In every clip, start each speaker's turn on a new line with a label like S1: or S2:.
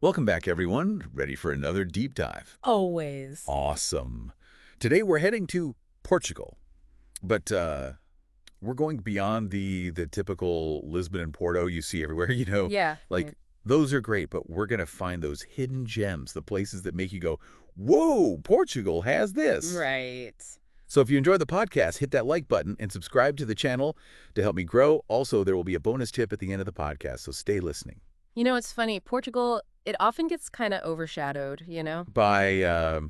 S1: Welcome back, everyone. Ready for another deep dive?
S2: Always.
S1: Awesome. Today we're heading to Portugal, but we're going beyond the typical Lisbon and Porto you see everywhere.
S2: Yeah.
S1: Like those are great, but we're gonna find those hidden gems, the places that make you go, "Whoa, Portugal has this."
S2: Right.
S1: So if you enjoy the podcast, hit that like button and subscribe to the channel to help me grow. Also, there will be a bonus tip at the end of the podcast, so stay listening.
S2: It's funny. Portugal, it often gets kind of overshadowed.
S1: By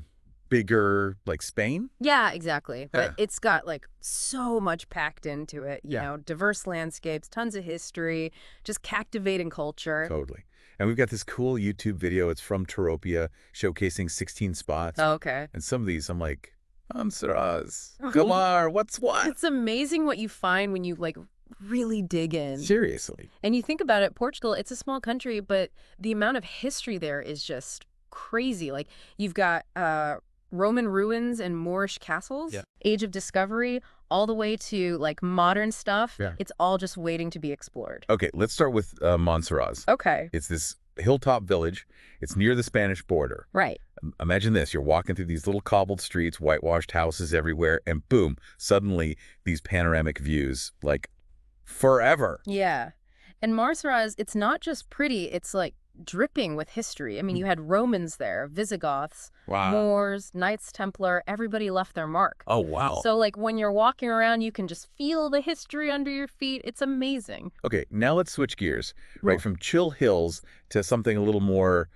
S1: bigger, like Spain?
S2: Yeah, exactly. But
S1: Yeah.
S2: it's got like so much packed into it,
S1: Yeah.
S2: diverse landscapes, tons of history, just captivating culture.
S1: Totally. And we've got this cool YouTube video. It's from Taropia, showcasing 16 spots.
S2: Oh, okay.
S1: And some of these, I'm like, Amsaraz, Kamar, what's what?
S2: It's amazing what you find when you really dig in.
S1: Seriously.
S2: And you think about it, Portugal, it's a small country, but the amount of history there is just crazy. Like you've got Roman ruins and Moorish castles,
S1: Yeah.
S2: Age of Discovery, all the way to like modern stuff.
S1: Yeah.
S2: It's all just waiting to be explored.
S1: Okay, let's start with Monsaraz.
S2: Okay.
S1: It's this hilltop village. It's near the Spanish border.
S2: Right.
S1: Imagine this. You're walking through these little cobbled streets, whitewashed houses everywhere, and boom, suddenly these panoramic views, like forever.
S2: Yeah. And Marsaraz, it's not just pretty, it's like dripping with history. I mean, you had Romans there, Visigoths,
S1: Wow.
S2: Moors, Knights Templar, everybody left their mark.
S1: Oh, wow.
S2: So like when you're walking around, you can just feel the history under your feet. It's amazing.
S1: Okay, now let's switch gears, right, from chill hills to something a little more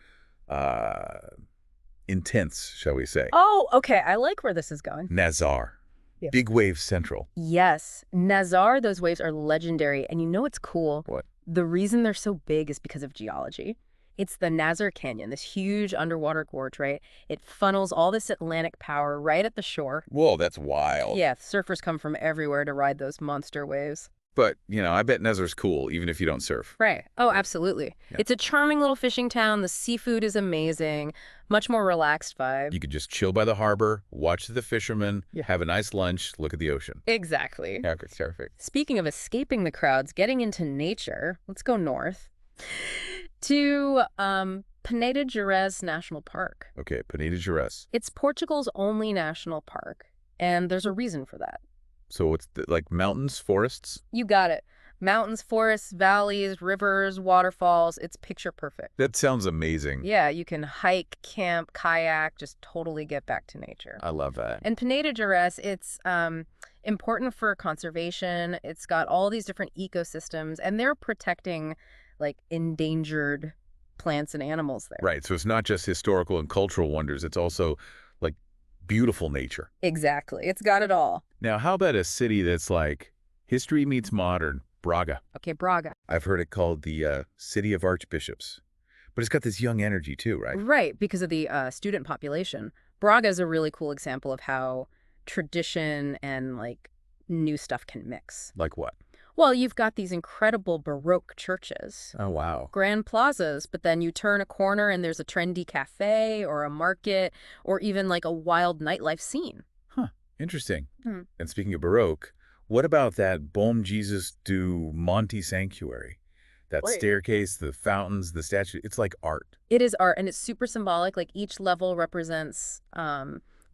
S1: intense, shall we say.
S2: Oh, okay. I like where this is going.
S1: Nazar,
S2: Yeah.
S1: Big Wave Central.
S2: Yes. Nazar, those waves are legendary. And you know what's cool?
S1: What?
S2: The reason they're so big is because of geology. It's the Nazar Canyon, this huge underwater gorge, right? It funnels all this Atlantic power right at the shore.
S1: Whoa, that's wild.
S2: Yeah, surfers come from everywhere to ride those monster waves.
S1: But, I bet Nazar's cool, even if you don't surf.
S2: Right. Oh, absolutely.
S1: Yeah.
S2: It's a charming little fishing town. The seafood is amazing. Much more relaxed vibe.
S1: You could just chill by the harbor, watch the fishermen,
S2: Yeah.
S1: have a nice lunch, look at the ocean.
S2: Exactly.
S1: Yeah, it's perfect.
S2: Speaking of escaping the crowds, getting into nature, let's go north to Peneda Gerês National Park.
S1: Okay, Peneda Gerês.
S2: It's Portugal's only national park, and there's a reason for that.
S1: So it's like mountains, forests?
S2: You got it. Mountains, forests, valleys, rivers, waterfalls. It's picture perfect.
S1: That sounds amazing.
S2: Yeah, you can hike, camp, kayak, just totally get back to nature.
S1: I love that.
S2: And Peneda Gerês, it's important for conservation. It's got all these different ecosystems, and they're protecting like endangered plants and animals there.
S1: Right, so it's not just historical and cultural wonders, it's also like beautiful nature.
S2: Exactly. It's got it all.
S1: Now, how about a city that's like history meets modern, Braga?
S2: Okay, Braga.
S1: I've heard it called the City of Archbishops. But it's got this young energy too, right?
S2: Right, because of the student population. Braga is a really cool example of how tradition and like new stuff can mix.
S1: Like what?
S2: Well, you've got these incredible Baroque churches,
S1: Oh, wow.
S2: grand plazas, but then you turn a corner and there's a trendy cafe or a market or even like a wild nightlife scene.
S1: Huh, interesting.
S2: Hmm.
S1: And speaking of Baroque, what about that Bom Jesus do Monte Sanctuary? That
S2: Wait.
S1: staircase, the fountains, the statue, it's like art.
S2: It is art, and it's super symbolic. Like each level represents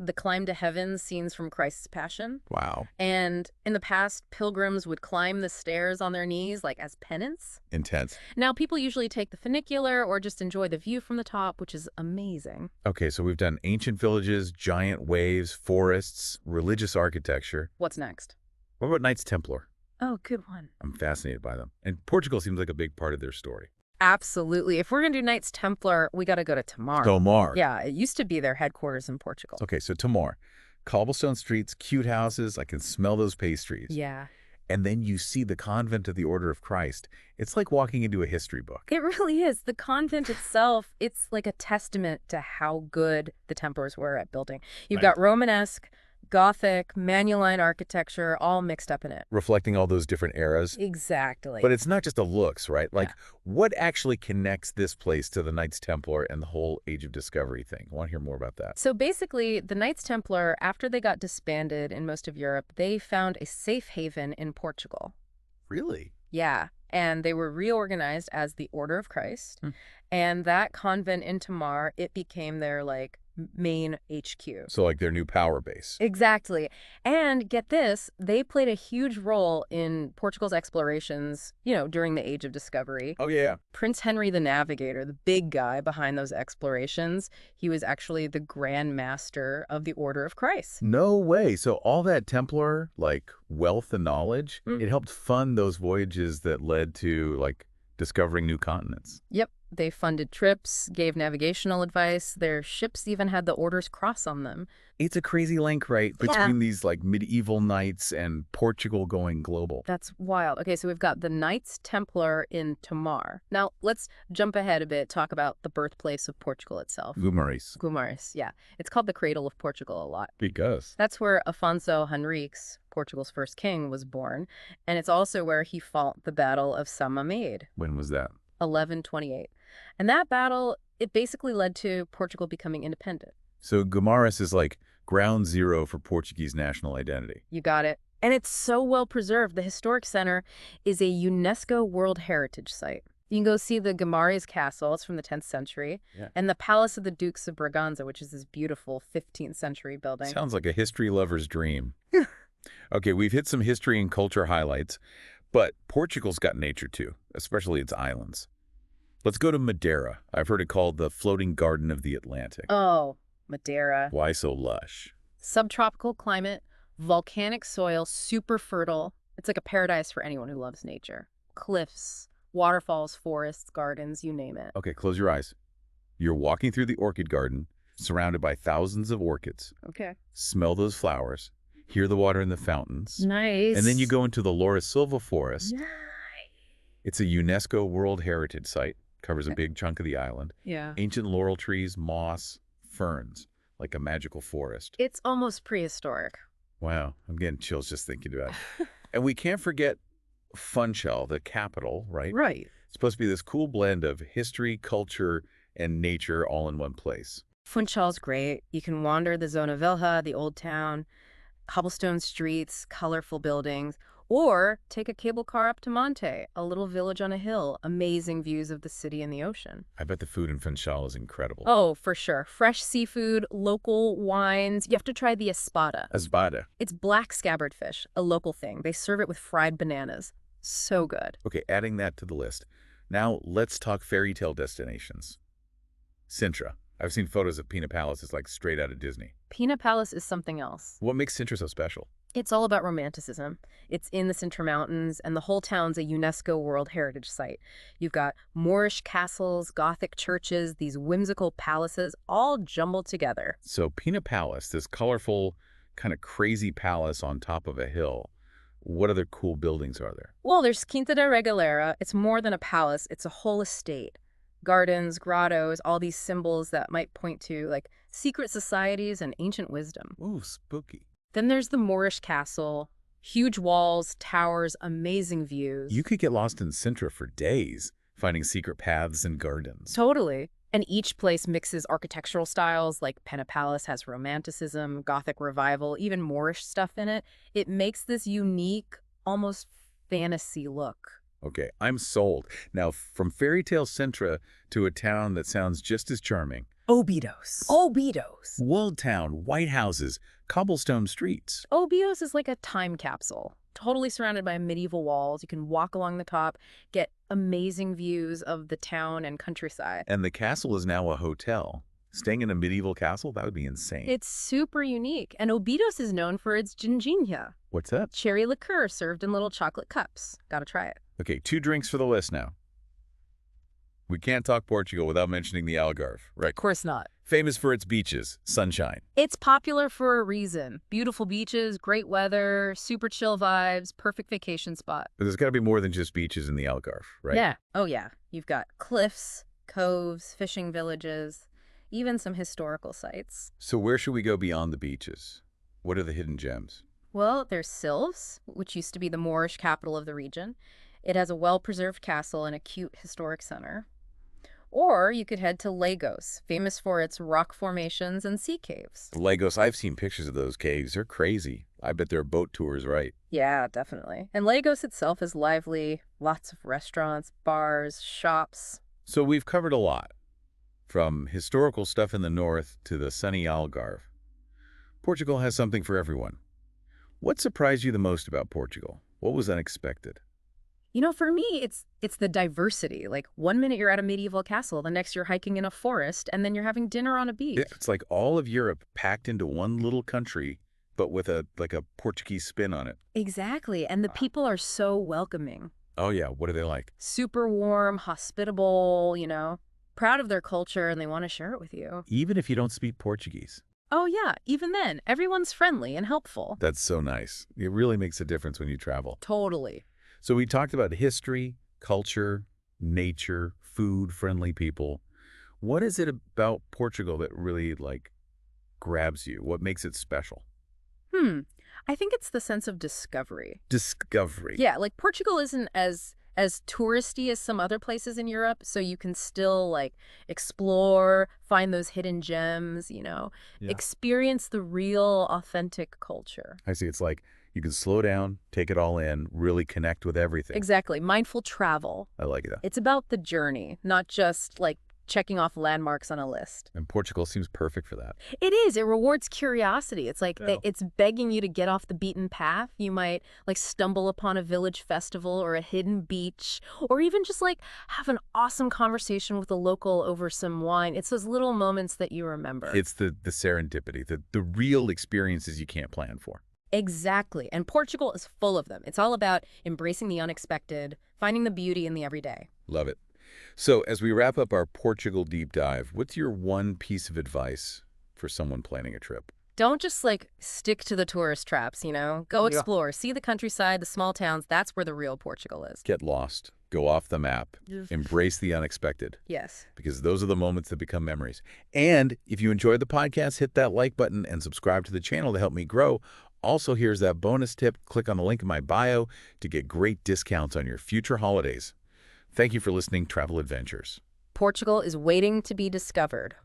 S2: the climb to heaven scenes from Christ's Passion.
S1: Wow.
S2: And in the past, pilgrims would climb the stairs on their knees, like as penance.
S1: Intense.
S2: Now, people usually take the funicular or just enjoy the view from the top, which is amazing.
S1: Okay, so we've done ancient villages, giant waves, forests, religious architecture.
S2: What's next?
S1: What about Knights Templar?
S2: Oh, good one.
S1: I'm fascinated by them. And Portugal seems like a big part of their story.
S2: Absolutely. If we're going to do Knights Templar, we got to go to Tamar.
S1: Tomar.
S2: Yeah, it used to be their headquarters in Portugal.
S1: Okay, so Tamar. Cobblestone streets, cute houses. I can smell those pastries.
S2: Yeah.
S1: And then you see the convent of the Order of Christ. It's like walking into a history book.
S2: It really is. The convent itself, it's like a testament to how good the Templars were at building. You've
S1: Right.
S2: got Romanesque, Gothic, Manueline architecture, all mixed up in it.
S1: Reflecting all those different eras.
S2: Exactly.
S1: But it's not just the looks, right? Like, what actually connects this place to the Knights Templar and the whole Age of Discovery thing? I want to hear more about that.
S2: So basically, the Knights Templar, after they got disbanded in most of Europe, they found a safe haven in Portugal.
S1: Really?
S2: Yeah. And they were reorganized as the Order of Christ. And that convent in Tamar, it became their, like, main HQ.
S1: So like their new power base.
S2: Exactly. And get this, they played a huge role in Portugal's explorations, during the Age of Discovery.
S1: Oh, yeah.
S2: Prince Henry the Navigator, the big guy behind those explorations, he was actually the Grand Master of the Order of Christ.
S1: No way. So all that Templar, like, wealth and knowledge,
S2: Mm.
S1: it helped fund those voyages that led to, like, discovering new continents.
S2: Yep. They funded trips, gave navigational advice. Their ships even had the Order's cross on them.
S1: It's a crazy link, right,
S2: Yeah.
S1: between these, like, medieval knights and Portugal going global.
S2: That's wild. Okay, so we've got the Knights Templar in Tamar. Now, let's jump ahead a bit, talk about the birthplace of Portugal itself.
S1: Guimarães.
S2: Guimarães, yeah. It's called the Cradle of Portugal a lot.
S1: Because.
S2: That's where Afonso Henriques, Portugal's first king, was born, and it's also where he fought the Battle of Samamade,
S1: When was that?
S2: 1128. And that battle, it basically led to Portugal becoming independent.
S1: So Guimarães is like ground zero for Portuguese national identity.
S2: You got it. And it's so well preserved. The Historic Center is a UNESCO World Heritage Site. You can go see the Guimarães Castle. It's from the 10th century.
S1: Yeah.
S2: And the Palace of the Dukes of Braganza, which is this beautiful 15th century building.
S1: Sounds like a history lover's dream. Okay, we've hit some history and culture highlights, but Portugal's got nature too, especially its islands. Let's go to Madeira. I've heard it called the floating garden of the Atlantic.
S2: Oh, Madeira.
S1: Why so lush?
S2: Subtropical climate, volcanic soil, super fertile. It's like a paradise for anyone who loves nature. Cliffs, waterfalls, forests, gardens, you name it.
S1: Okay, close your eyes. You're walking through the orchid garden, surrounded by thousands of orchids.
S2: Okay.
S1: Smell those flowers, hear the water in the fountains.
S2: Nice.
S1: And then you go into the Laura Silva Forest.
S2: Nice.
S1: It's a UNESCO World Heritage Site, covers a big chunk of the island.
S2: Yeah.
S1: Ancient laurel trees, moss, ferns, like a magical forest.
S2: It's almost prehistoric.
S1: Wow, I'm getting chills just thinking about it. And we can't forget Funchal, the capital, right?
S2: Right.
S1: It's supposed to be this cool blend of history, culture, and nature all in one place.
S2: Funchal's great. You can wander the Zona Velha, the old town, cobblestone streets, colorful buildings, or take a cable car up to Monte, a little village on a hill. Amazing views of the city and the ocean.
S1: I bet the food in Funchal is incredible.
S2: Oh, for sure. Fresh seafood, local wines. You have to try the espada.
S1: Espada.
S2: It's black scabbard fish, a local thing. They serve it with fried bananas. So good.
S1: Okay, adding that to the list. Now let's talk fairy tale destinations. Sintra. I've seen photos of Pina Palace. It's like straight out of Disney.
S2: Pina Palace is something else.
S1: What makes Sintra so special?
S2: It's all about romanticism. It's in the Sintra Mountains, and the whole town's a UNESCO World Heritage Site. You've got Moorish castles, Gothic churches, these whimsical palaces, all jumbled together.
S1: So Pina Palace, this colorful, kind of crazy palace on top of a hill. What other cool buildings are there?
S2: Well, there's Quinta da Regalera. It's more than a palace. It's a whole estate. Gardens, grottos, all these symbols that might point to, like, secret societies and ancient wisdom.
S1: Ooh, spooky.
S2: Then there's the Moorish castle. Huge walls, towers, amazing views.
S1: You could get lost in Sintra for days, finding secret paths and gardens.
S2: Totally. And each place mixes architectural styles, like Pena Palace has romanticism, Gothic revival, even Moorish stuff in it. It makes this unique, almost fantasy look.
S1: Okay, I'm sold. Now, from fairy tale Sintra to a town that sounds just as charming.
S2: Obidos. Obidos.
S1: Walled town, white houses, cobblestone streets.
S2: Obidos is like a time capsule, totally surrounded by medieval walls. You can walk along the top, get amazing views of the town and countryside.
S1: And the castle is now a hotel. Staying in a medieval castle? That would be insane.
S2: It's super unique. And Obidos is known for its ginginha,
S1: What's that?
S2: cherry liqueur served in little chocolate cups. Gotta try it.
S1: Okay, 2 drinks for the list now. We can't talk Portugal without mentioning the Algarve, right?
S2: Of course not.
S1: Famous for its beaches, sunshine.
S2: It's popular for a reason. Beautiful beaches, great weather, super chill vibes, perfect vacation spot.
S1: But there's got to be more than just beaches in the Algarve, right?
S2: Yeah. Oh, yeah. You've got cliffs, coves, fishing villages, even some historical sites.
S1: So where should we go beyond the beaches? What are the hidden gems?
S2: Well, there's Silves, which used to be the Moorish capital of the region. It has a well-preserved castle and a cute historic center. Or you could head to Lagos, famous for its rock formations and sea caves.
S1: Lagos, I've seen pictures of those caves. They're crazy. I bet there are boat tours, right?
S2: Yeah, definitely. And Lagos itself is lively, lots of restaurants, bars, shops.
S1: So we've covered a lot, from historical stuff in the north to the sunny Algarve. Portugal has something for everyone. What surprised you the most about Portugal? What was unexpected?
S2: For me, it's the diversity. Like one minute you're at a medieval castle, the next you're hiking in a forest, and then you're having dinner on a
S1: Yeah,
S2: beach.
S1: it's like all of Europe packed into one little country, but with a Portuguese spin on it.
S2: Exactly. And the
S1: Ah.
S2: people are so welcoming.
S1: Oh yeah, what are they like?
S2: Super warm, hospitable, proud of their culture, and they want to share it with you.
S1: Even if you don't speak Portuguese.
S2: Oh, yeah. Even then, everyone's friendly and helpful.
S1: That's so nice. It really makes a difference when you travel.
S2: Totally.
S1: So we talked about history, culture, nature, food, friendly people. What is it about Portugal that really, grabs you? What makes it special?
S2: Hmm. I think it's the sense of discovery.
S1: Discovery.
S2: Yeah, like Portugal isn't as touristy as some other places in Europe, so you can still explore, find those hidden gems,
S1: Yeah.
S2: experience the real authentic culture.
S1: I see. It's like you can slow down, take it all in, really connect with everything.
S2: Exactly. Mindful travel.
S1: I like that.
S2: It's about the journey, not just checking off landmarks on a list.
S1: And Portugal seems perfect for that.
S2: It is. It rewards curiosity. It's like
S1: Yeah.
S2: it's begging you to get off the beaten path. You might stumble upon a village festival or a hidden beach, or even just have an awesome conversation with a local over some wine. It's those little moments that you remember.
S1: It's the serendipity, the real experiences you can't plan for.
S2: Exactly. And Portugal is full of them. It's all about embracing the unexpected, finding the beauty in the everyday.
S1: Love it. So as we wrap up our Portugal deep dive, what's your one piece of advice for someone planning a trip?
S2: Don't just stick to the tourist traps, Go
S1: Yeah.
S2: explore, see the countryside, the small towns. That's where the real Portugal is.
S1: Get lost, go off the map, embrace the unexpected,
S2: Yes.
S1: because those are the moments that become memories. And if you enjoyed the podcast, hit that like button and subscribe to the channel to help me grow. Also, here's that bonus tip. Click on the link in my bio to get great discounts on your future holidays. Thank you for listening, Travel Adventures.
S2: Portugal is waiting to be discovered.